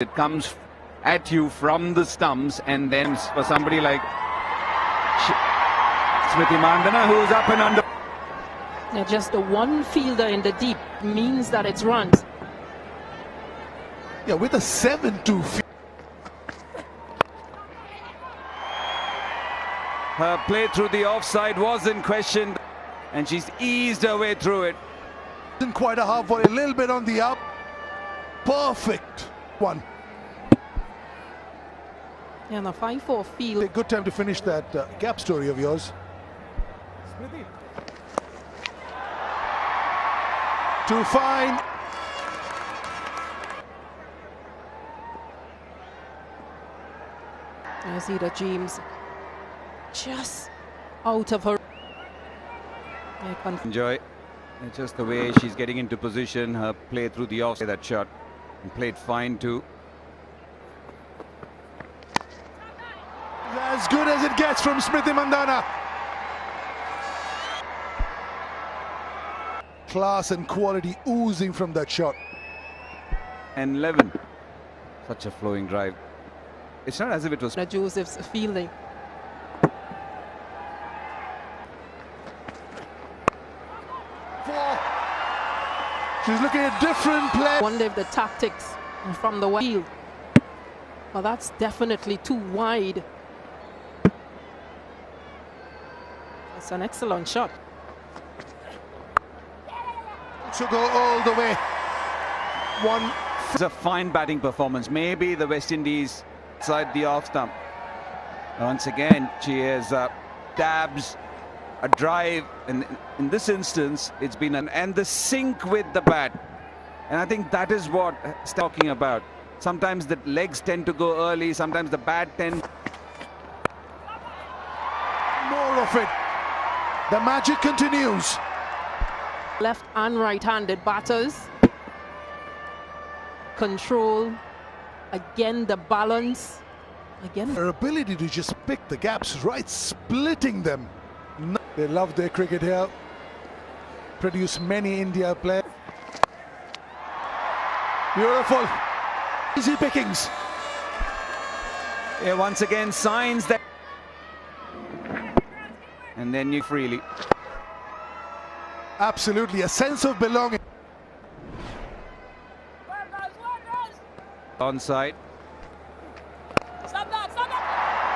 It comes at you from the stumps, and then for somebody like Smriti Mandhana, who's up and under. Yeah, just the one fielder in the deep means that it's runs. Yeah, with a 7-2 field. Her play through the offside was in question, and she's eased her way through it. Isn't quite a half volley, a little bit on the up. Perfect one. Yeah, and a 5-4 field. A good time to finish that gap story of yours. Too fine. I see that James just out of her. Enjoy. It's just the way she's getting into position, her play through the offside, that shot, and played fine too. As good as it gets from Smriti Mandhana. Class and quality oozing from that shot. And 11. Such a flowing drive. It's not as if it was Joseph's fielding. She's looking at different play. Wonder if the tactics from the field. Well, that's definitely too wide. It's an excellent shot. To go all the way. One. It's a fine batting performance. Maybe the West Indies side the off stump. Once again, she has dabs, a drive, and in this instance, it's been and the sync with the bat. And I think that is what it's talking about. Sometimes the legs tend to go early, sometimes the bat tends. More of it. The magic continues. Left and right-handed batters. Control. Again, the balance. Again. Her ability to just pick the gaps right, splitting them. They love their cricket here. Produce many India players. Beautiful. Easy pickings. Yeah, once again, signs that. And then you freely. Absolutely, a sense of belonging. Onside.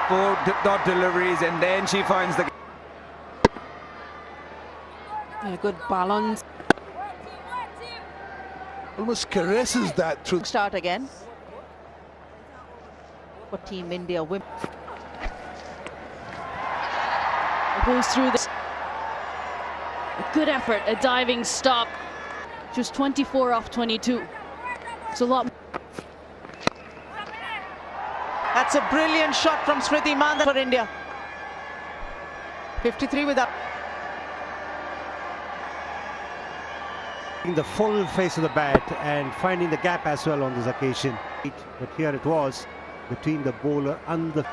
4 dot deliveries, and then she finds the. Yeah, good balance. Almost caresses that through. Start again for Team India women. It goes through this. A good effort, a diving stop. Just 24 off 22. It's a lot. That's a brilliant shot from Smriti Mandhana for India. 53 without. The full face of the bat and finding the gap as well on this occasion. But here it was between the bowler and the.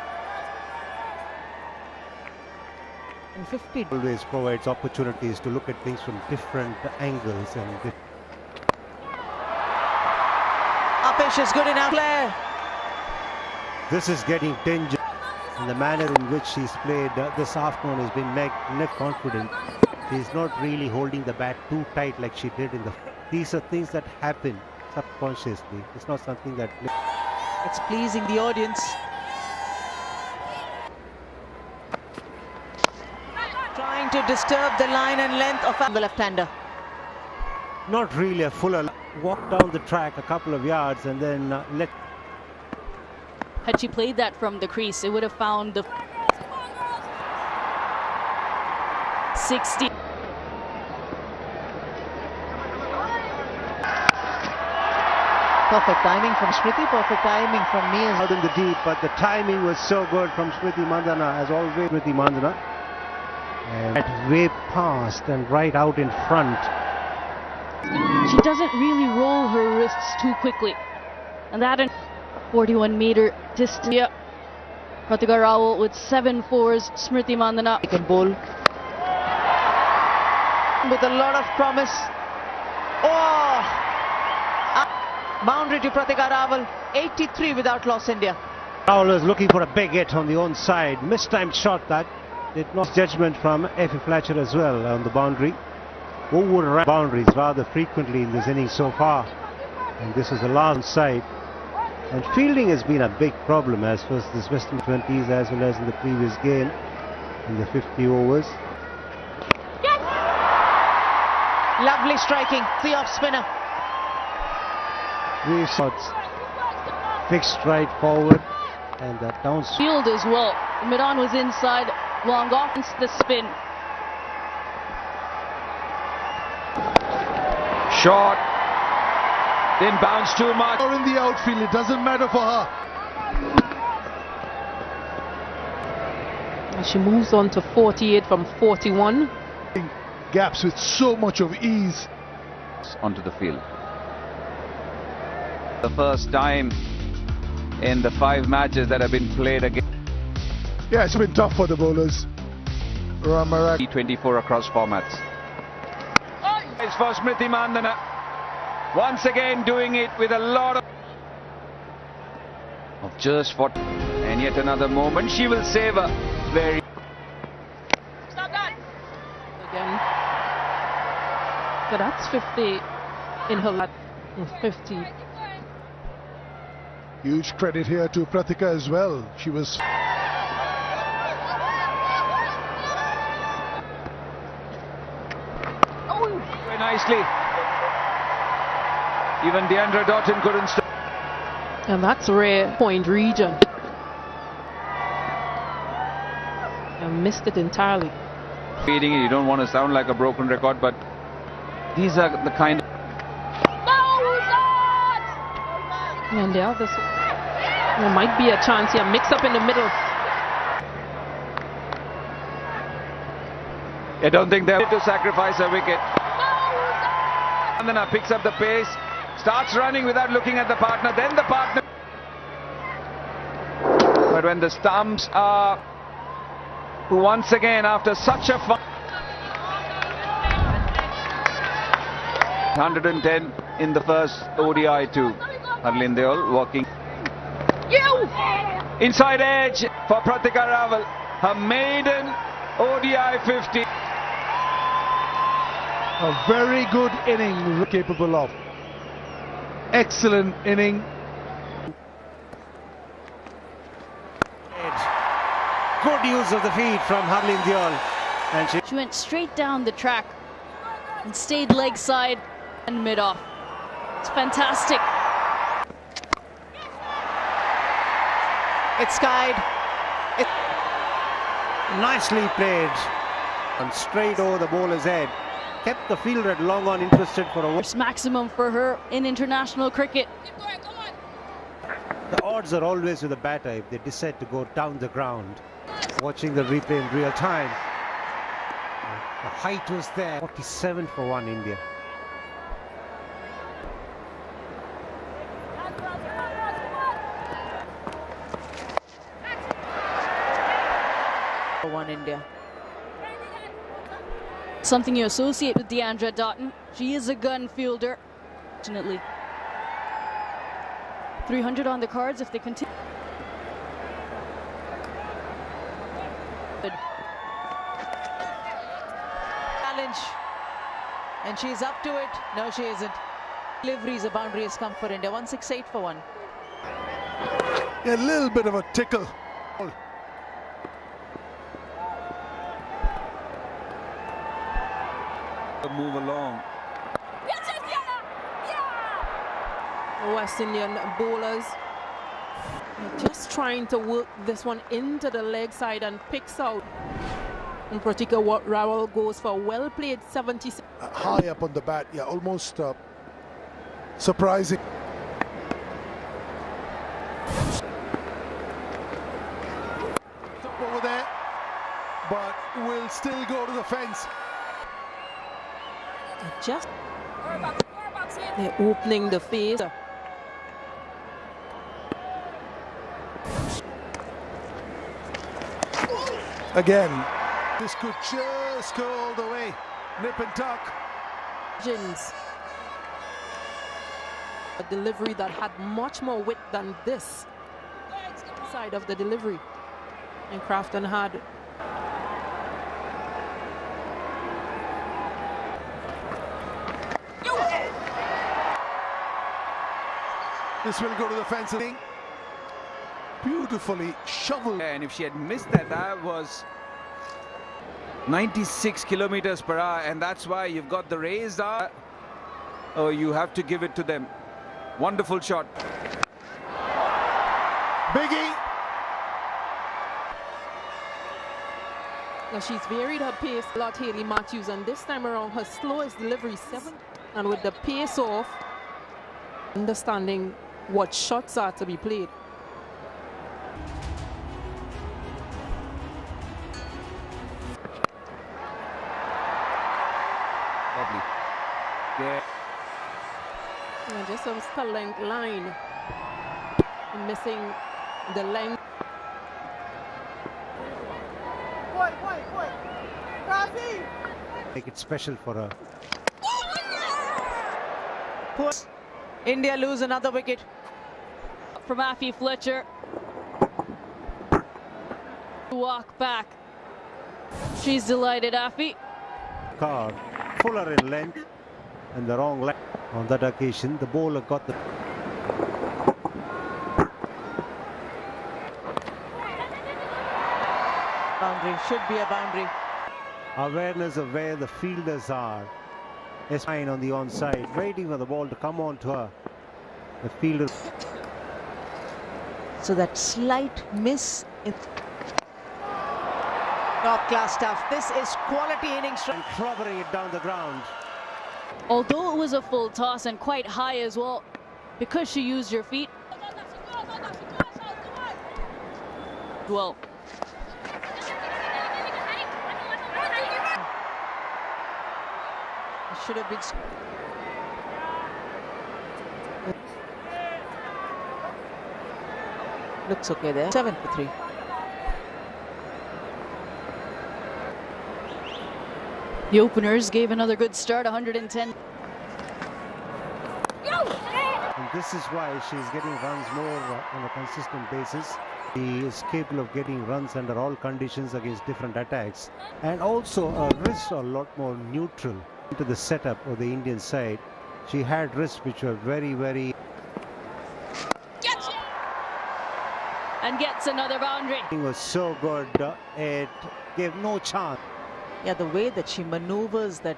And 50. Always provides opportunities to look at things from different angles and. Apesh is good enough. Player. This is getting dangerous. And the manner in which she's played this afternoon has been net confident. She's not really holding the bat too tight like she did in the. These are things that happen subconsciously. It's not something that. It's pleasing the audience. Trying to disturb the line and length of the left-hander. Not really a full. Walk down the track a couple of yards and then let. Had she played that from the crease, it would have found the 60. Perfect timing from Smriti, perfect timing from me. Out in the deep, but the timing was so good from Smriti Mandhana, as always. Smriti Mandhana. And that way past and right out in front. She doesn't really roll her wrists too quickly. And that in 41-meter distance. Yeah. Pratika Rawal with 7 fours. Smriti Mandhana. They can bowl with a lot of promise. Oh! Boundary to Pratika Rawal. 83 without loss, India. Rahul is looking for a big hit on the onside. Mistimed shot that did not judgment from Effie Fletcher as well on the boundary. Over boundaries rather frequently in this innings so far, and this is the last side. And fielding has been a big problem as far as this Western 20s as well as in the previous game in the 50 overs. Lovely striking, the off spinner. 3 shots fixed right forward and that field as well. Mid-on was inside, long off the spin. Short. Didn't bounce too much. Or in the outfield, it doesn't matter for her. And she moves on to 48 from 41. Gaps with so much of ease. Onto the field. The first time in the 5 matches that have been played again. Yeah, it's been tough for the bowlers. Ramarak. T24 across formats. It's for Smriti Mandana. Once again doing it with a lot of just for, and yet another moment she will save a very Again. So that's 50 in her lap. 50. Huge credit here to Pratika as well. She was... very nicely. Even Deandra Doughton couldn't stop. And that's rare point region. And missed it entirely. Feeding it, you don't want to sound like a broken record, but these are the kind of... And the other, there might be a chance here. Mix up in the middle. I don't think they're to sacrifice a wicket. Mandana picks up the pace, starts running without looking at the partner, then the partner. But when the stumps are once again after such a fun 110 in the first ODI too. Harleen Deol walking inside edge for Pratika Rawal, her maiden ODI 50. A very good inning capable of. Excellent inning. good use of the feet from Harleen Deol, and She went straight down the track and stayed leg side and mid off. It's fantastic. It's skied. nicely played and straight over the bowler's head. Kept the fielder at long on interested for a It's maximum for her in international cricket. The odds are always with the batter if they decide to go down the ground. Watching the replay in real time. The height was there. 47 for 1 India. For 1 India. Something you associate with Deandra Doughton. She is a gun fielder, fortunately. 300 on the cards if they continue. Challenge. And she's up to it. No, she isn't. Deliveries, a boundary has come for India. 168 for 1. A little bit of a tickle. Move along. The West Indian bowlers just trying to work this one into the leg side and picks out. And Pratika Rawal goes for well played 76. High up on the bat, yeah, almost surprising. Top over there, but will still go to the fence. Just they're opening the face. Again, this could just go all the way. Nip and tuck. Jins. A delivery that had much more width than this side of the delivery. And Crafton had This will go to the fence. Beautifully shoveled. And if she had missed that, that was 96 kilometers per hour, and that's why you've got the raised arm. Oh, you have to give it to them. Wonderful shot. Biggie. Now she's varied her pace a lot, Hayley Matthews, and this time around her slowest delivery 7. And with the pace off, understanding what shots are to be played. Lovely. Yeah. And just a length line, missing the length. Make it special for her. India lose another wicket. From Afi Fletcher. Walk back. She's delighted, Afi. Card fuller in length and the wrong length. On that occasion, the bowler got the Boundary, should be a boundary. awareness of where the fielders are. Is fine on the onside, waiting for the ball to come on to her. The fielder. So that slight miss in top class stuff. This is quality innings. And clobbering it down the ground. Although it was a full toss and quite high as well, because she used her feet. Well. It should have been. Looks okay there. 7 for 3. The openers gave another good start, 110. And this is why she's getting runs more on a consistent basis. She is capable of getting runs under all conditions against different attacks. And also her wrists are a lot more neutral into the setup of the Indian side. She had wrists which were very, very... And gets another boundary. It was so good, it gave no chance. Yeah, the way that she maneuvers that.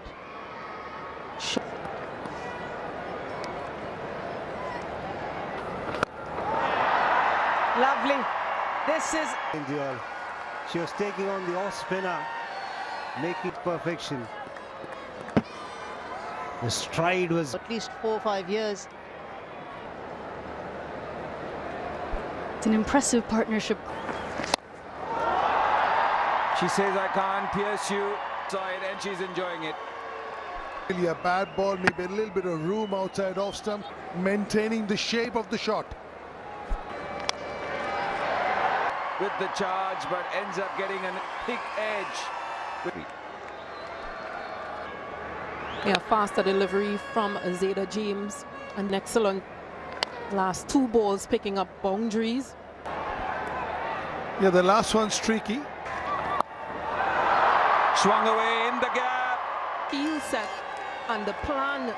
Lovely. This is. She was taking on the off spinner, making perfection. The stride was At least 4 or 5 years. It's an impressive partnership. She says, I can't pierce you side, and she's enjoying it. Really a bad ball, maybe a little bit of room outside off stump, maintaining the shape of the shot. With the charge, but ends up getting a thick edge. Yeah, faster delivery from Zeta James. An excellent last 2 balls picking up boundaries. Yeah, the last one's tricky. Swung away in the gap. Field set and the plan.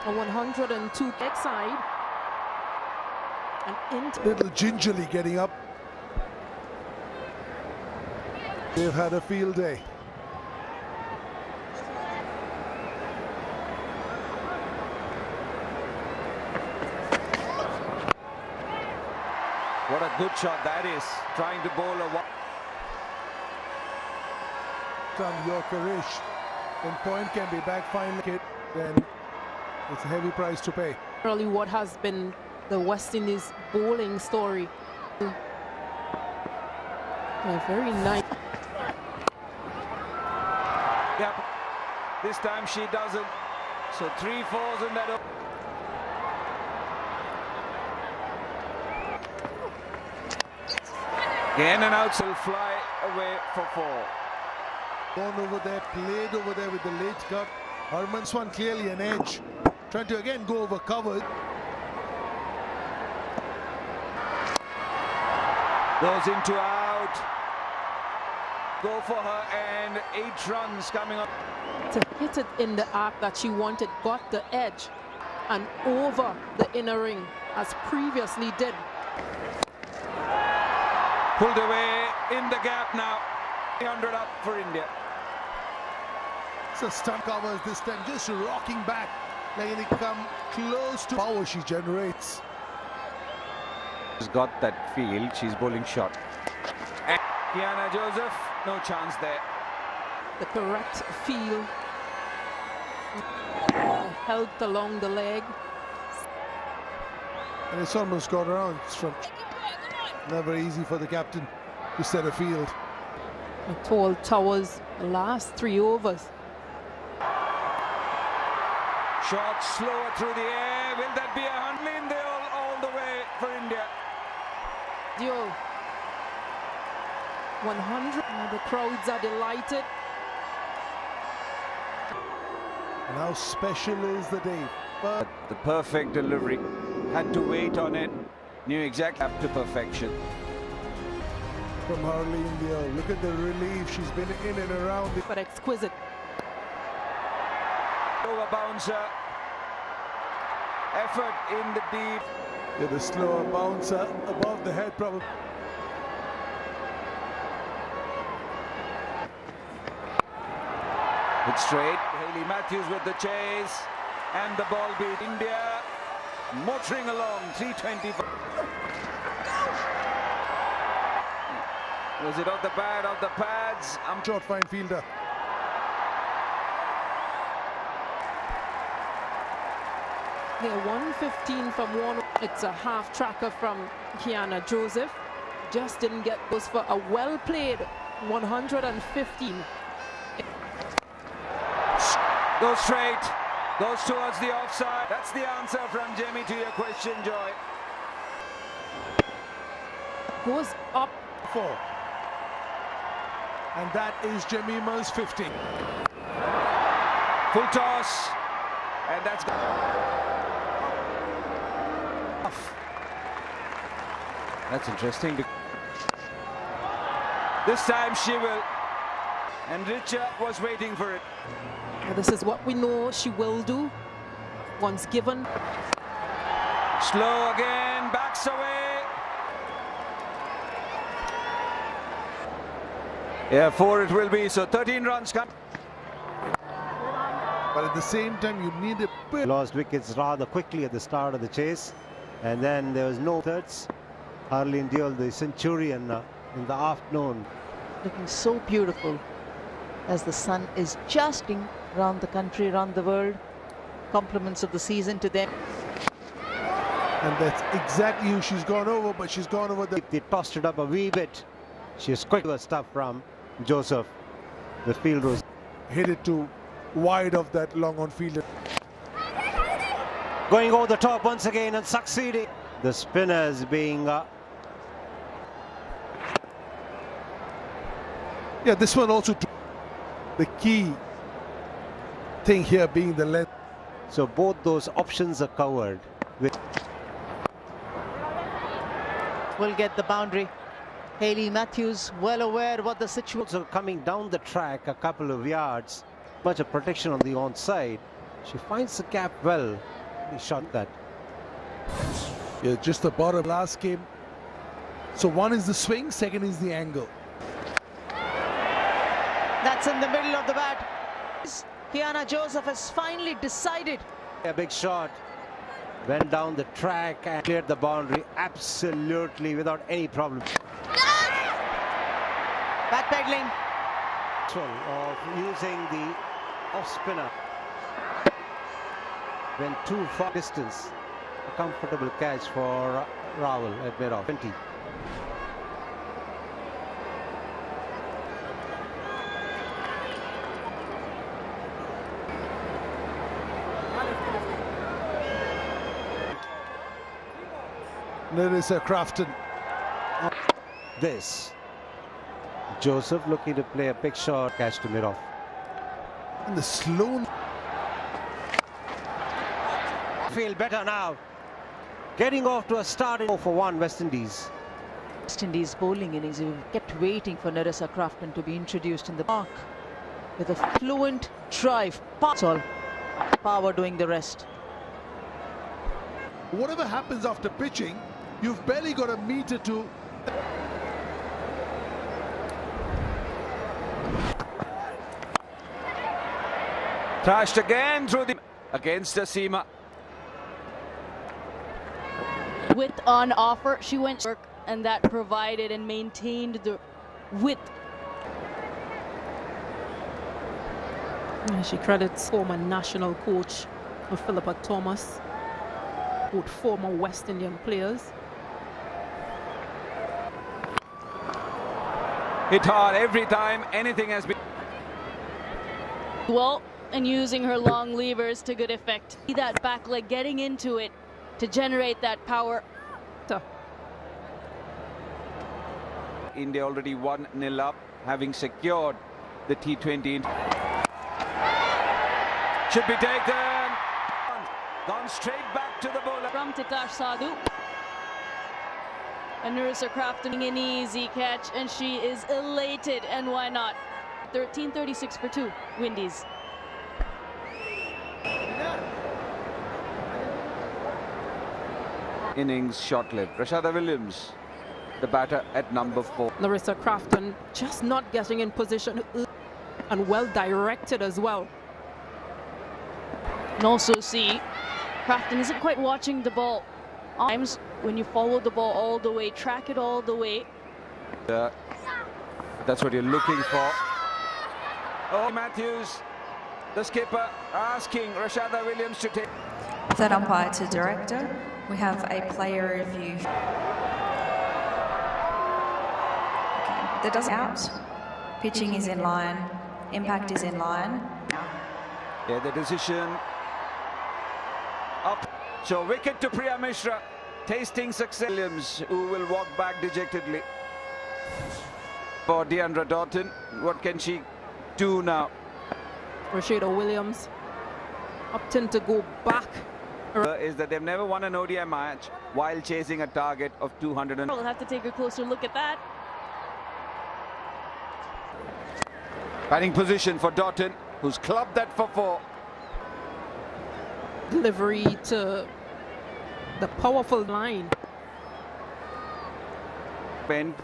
A 102 leg side. And into Little gingerly getting up. They've had a field day. What a good shot that is. Trying to bowl a... From Yorkerish. When point can be back fine wicket, then it's a heavy price to pay. really what has been the West Indies bowling story. Yeah, very nice. Yep. This time she doesn't. So 3 4s in that. Again and out, will fly away for 4. Gone over there, played over there with the late cut. Harman's one clearly an edge. Trying to again go over cover. Goes into out. Go for her and 8 runs coming up. To hit it in the arc that she wanted, got the edge and over the inner ring as previously did. Pulled away in the gap now. 300 up for India. So stunt covers this time, just rocking back, letting it come close to power she generates. She's got that field, she's bowling shot. And Kiana Joseph, no chance there. The correct feel. Helped along the leg. And it's almost got around. It's from never easy for the captain to set a field. A tall towers the last 3 overs. Shot slower through the air. Will that be a handling all the way for India? Duel 100. The crowds are delighted. And how special is the day? But The perfect delivery. Had to wait on it. Knew exactly up to perfection. from Harley India, look at the relief. She's been in and around it. But exquisite. Over bouncer. Effort in the deep. Yeah, the slower bouncer above the head probably. It's straight. Hayley Matthews with the chase. And the ball beat India. Motoring along. 325. Was it off the pad, off the pads? Short fine fielder. Yeah, 115 from one. It's a half tracker from Kiana Joseph. Just didn't get those for a well-played 115. Goes straight. Goes towards the offside. That's the answer from Jamie to your question, Joy. Goes up. 4. And that is Jemima's 50. Full toss. And that's... That's interesting. This time she will. And Richa was waiting for it. Now this is what we know she will do. Once given. Slow again. Backs away. Yeah, 4 it will be. So 13 runs come. But at the same time, you need a bit. Lost wickets rather quickly at the start of the chase, and then there was no thirds. Harleen Deol, the centurion, in the afternoon. Looking so beautiful as the sun is justing around the country, around the world. Compliments of the season to them. And that's exactly who she's gone over, but she's gone over the... They tossed it up a wee bit. She was quick with stuff from Joseph. The field was... Hit it to wide of that long on fielder. Going over the top once again and succeeding. The spinners being... Yeah, this one also... The key thing here being the length. So both those options are covered. With Will get the boundary. Hayley Matthews well aware what the situation. also coming down the track a couple of yards. Much of protection on the onside. She finds the gap well. He shot that. Yeah, just the bottom last game. So one is the swing, second is the angle. That's in the middle of the bat. Kiana Joseph has finally decided. A big shot. Went down the track and cleared the boundary absolutely without any problem. Backpedaling. Of using the off spinner. Went too far distance. A comfortable catch for Rahul at mid-off. 20. Larissa Crafton. This. Joseph looking to play a big shot, catch to mid-off. And the slow... feel better now. Getting off to a start in 4-1 West Indies. West Indies bowling innings. We kept waiting for Narissa Crafton to be introduced in the park with a fluent drive. That's all. Power doing the rest. Whatever happens after pitching, you've barely got a meter to... Thrashed again through the... against the seamer. Width on offer, she went to work, and that provided and maintained the width. And she credits former national coach Philippa Thomas, both former West Indian players. Hit hard every time anything has been... Well, and using her long levers to good effect. See that back leg getting into it to generate that power. India already 1-0 up, having secured the T20. Should be taken. Gone straight back to the bowler. From Titash Sadhu. And Narissa Crafton an easy catch, and she is elated, and why not? 13:36 for 2, Windies. Innings short-lived. Rashada Williams, the batter at number 4. Narissa Crafton just not getting in position and well directed as well. And also see, Crafton isn't quite watching the ball. Times when you follow the ball all the way, track it all the way. That's what you're looking for. Oh, Matthews, the skipper, asking Rashada Williams to take. Third umpire to director. We have a player review. Okay, that doesn't out. Pitching is in line. Impact is in line. Yeah, the decision up. So wicket to Priya Mishra, tasting success. Williams, who will walk back dejectedly. For Deandra Doughton, what can she do now? Rashada Williams opting to go back. Is that they've never won an ODI match while chasing a target of 200. We'll have to take a closer look at that. Batting position for Doughton, who's clubbed that for 4. Delivery to the powerful line. Bend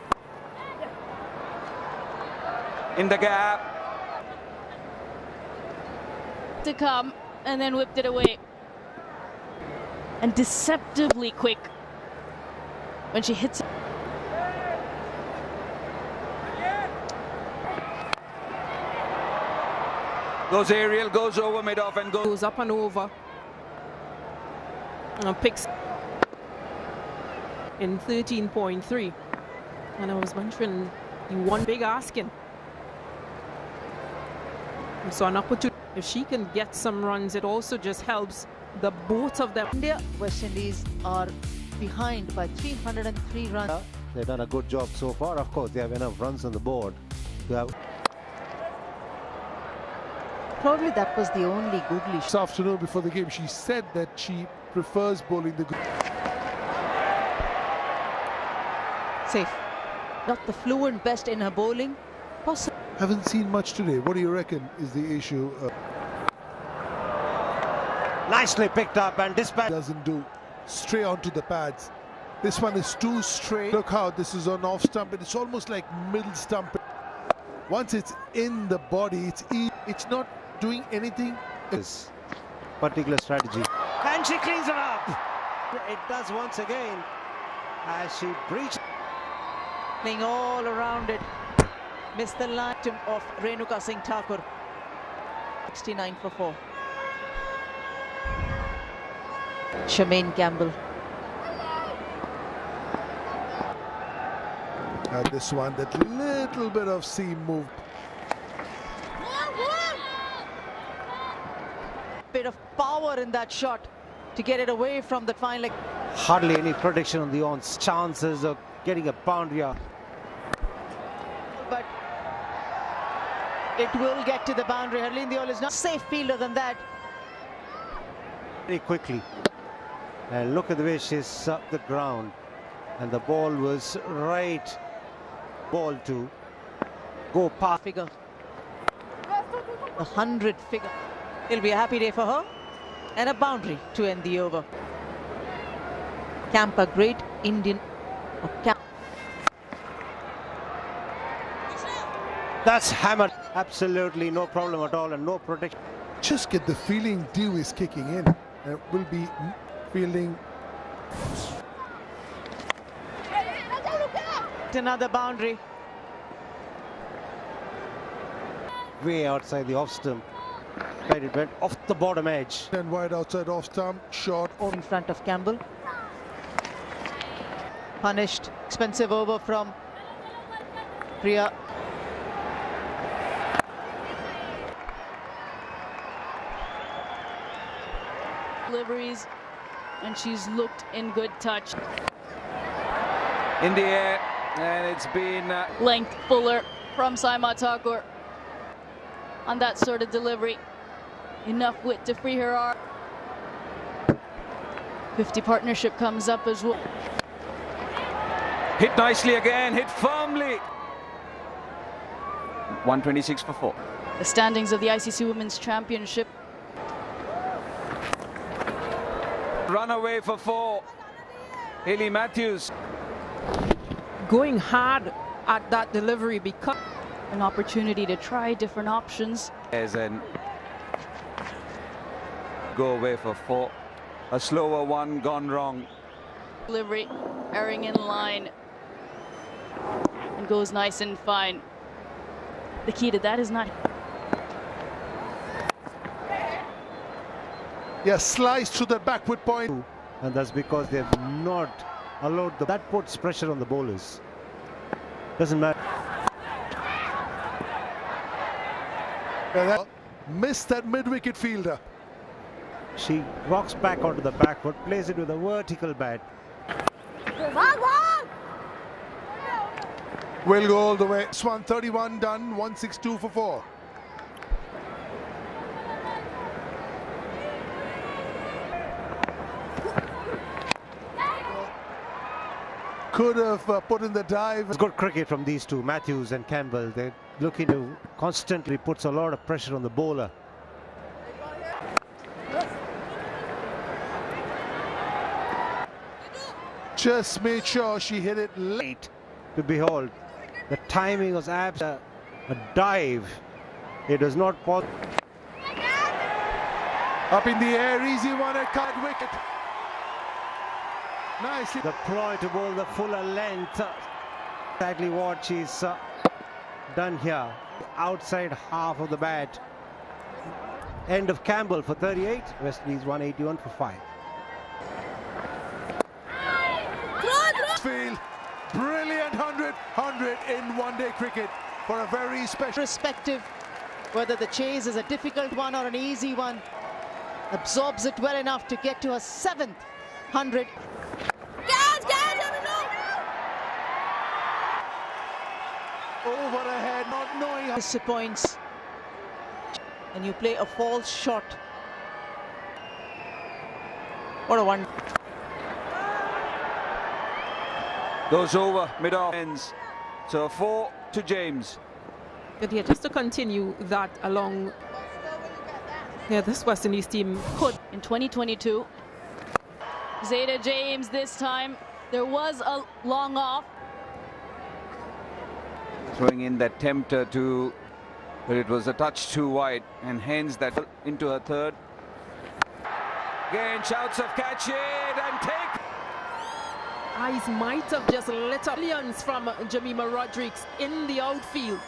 in the gap. To come, and then whipped it away. And deceptively quick when she hits it. Goes aerial, goes over mid-off and Goes up and over. And picks in 13.3. And I was mentioning you won big asking. So an opportunity. If she can get some runs, it also just helps the both of them. India, West Indies are behind by 303 runs. They've done a good job so far. Of course, they have enough runs on the board to have... Probably that was the only googly This afternoon before the game, she said that she prefers bowling the... safe. Not the fluent best in her bowling. Haven't seen much today. What do you reckon is the issue? Nicely picked up and dispatched. Doesn't do. Straight onto the pads. This one is too straight. Look how this is on off stump, and it's almost like middle stump. Once it's in the body, it's not doing anything. This particular strategy. And she cleans it up. It does once again as she breaches. Playing all around it. Missed the line of Renuka Singh Thakur. 69 for 4. Shamaine Campbell. And this one, that little bit of seam move. Bit of power in that shot to get it away from the fine leg. Hardly any protection on the ons. Chances of getting a boundary. But it will get to the boundary. Harleen Deol is not a safe fielder than that. Very quickly. And look at the way she's up the ground. And the ball was right. Ball to go past. Figure. A 100 figure. It'll be a happy day for her. And a boundary to end the over. Camp, a great Indian. That's hammered. Absolutely no problem at all and no protection. Just get the feeling Dew is kicking in. And will be fielding. Another boundary. Way outside the off stump. Right, it went off the bottom edge. And wide outside off stump. Short on. In front of Campbell. Punished. Expensive over from Priya. Deliveries, and she's looked in good touch. In the air, and it's been Length fuller from Saima Thakur on that sort of delivery. Enough width to free her arm. 50 partnership comes up as well. hit nicely again, hit firmly. 126 for 4. The standings of the ICC Women's Championship. Run away for 4. Hayley Matthews. Going hard at that delivery because An opportunity to try different options. As an go away for 4. A slower one gone wrong. Delivery, erring in line. And goes nice and fine. The key to that is not... Yeah, slice to the backward point. And that's because they have not allowed that puts pressure on the bowlers. Doesn't matter. Missed that mid-wicket fielder. She rocks back onto the back foot, plays it with a vertical bat. Will go all the way. Swan 31 done, 162 for 4. Could have put in the dive. It's good cricket from these two, Matthews and Campbell. They're looking to constantly puts a lot of pressure on the bowler. Just made sure she hit it late. To behold, the timing was a dive. It was not possible. Up in the air, easy one at card wicket. Nicely. The ploy to bowl the fuller length. Exactly what she's done here. Outside half of the bat. End of Campbell for 38. West Indies 181 for 5. Field. Brilliant 100 in one-day cricket for a very special. Respective, whether the chase is a difficult one or an easy one, absorbs it well enough to get to a 7th 100. Over ahead, not knowing how. Disappoints, and you play a false shot. What a one. Goes over mid-off ends. So 4 to James. But yeah, just to continue that along. Yeah, this West Indies team could. In 2022, Zeta James this time. There was a long off. Throwing in that tempter to, but it was a touch too wide, and hence that into her third. Again, shouts of catch it and take. Eyes might have just lit up. Brilliance from Jemima Rodriguez in the outfield.